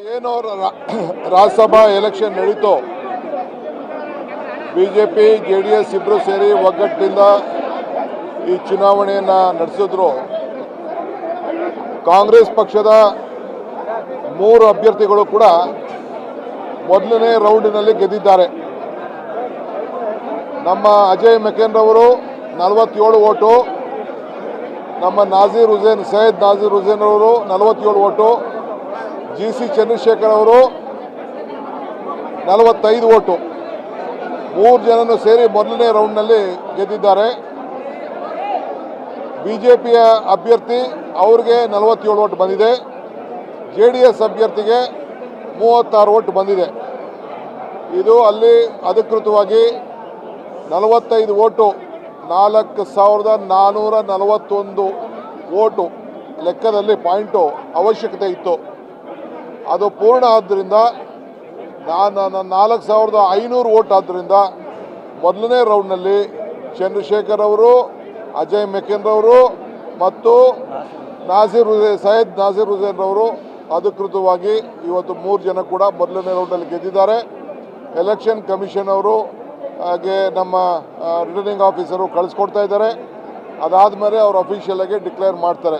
ಏನು ರಾಜ್ಯಸಭಾ ಎಲೆಕ್ಷನ್ ನಡೀತು, BJP JDS ಇಬ್ಬರು ಸೇರಿ ಒಗ್ಗಟ್ಟಿನಿಂದ ಈ ಚುನಾವಣೆಯನ್ನು ನಡೆಸಿದ್ರು. ಕಾಂಗ್ರೆಸ್ ಪಕ್ಷದ 3 ಅಭ್ಯರ್ಥಿಗಳು ಕೂಡ ಮೊದಲನೇ ರೌಂಡಿನಲ್ಲಿ ಗೆದ್ದಿದ್ದಾರೆ. ನಮ್ಮ ಅಜಯ್ ಮೆಕೆನ್ ರವರು 47 ಓಟು, ನಮ್ಮ ಸೈಯದ್ ನಾಜೀರ್ ಹುಸೇನ್ ಅವರು 47 ಓಟು, GC ಚಂದ್ರಶೇಖರ್ ಅವರು 45 ಓಟು, 3 ಜನನು ಸೇರಿ ಮೊದಲನೇ ರೌಂಡ್ನಲ್ಲಿ ಗೆದ್ದಿದ್ದಾರೆ. ಬಿಜೆಪಿಯ ಅಭ್ಯರ್ಥಿ ಅವ್ರಿಗೆ 47 ಓಟ್ ಬಂದಿದೆ, JDS ಅಭ್ಯರ್ಥಿಗೆ 36 ಓಟ್ ಬಂದಿದೆ. ಇದು ಅಲ್ಲಿ ಅಧಿಕೃತವಾಗಿ 45 ಓಟು 4441 ಓಟು ಲೆಕ್ಕದಲ್ಲಿ ಪಾಯಿಂಟು ಅವಶ್ಯಕತೆ ಇತ್ತು. ಅದು ಪೂರ್ಣ ಆದ್ದರಿಂದ 4500 ಓಟ್ ಆದ್ದರಿಂದ ಮೊದಲನೇ ರೌಂಡ್ನಲ್ಲಿ ಚಂದ್ರಶೇಖರ್ ಅವರು, ಅಜಯ್ ಮೆಕೆನ್ ರವರು ಮತ್ತು ಸೈಯದ್ ನಾಜೀರ್ ಹುಸೇನ್ ರವರು ಅಧಿಕೃತವಾಗಿ ಇವತ್ತು 3 ಜನ ಕೂಡ ಮೊದಲನೇ ರೌಂಡಲ್ಲಿ ಗೆದ್ದಿದ್ದಾರೆ. ಎಲೆಕ್ಷನ್ ಕಮಿಷನ್ ಅವರು ಹಾಗೆ ನಮ್ಮ ರಿಟರ್ನಿಂಗ್ ಆಫೀಸರು ಕಳಿಸ್ಕೊಡ್ತಾ ಇದ್ದಾರೆ. ಅದಾದಮೇಲೆ ಅವರು ಅಫಿಷಿಯಲ್ ಆಗಿ ಡಿಕ್ಲೇರ್ ಮಾಡ್ತಾರೆ.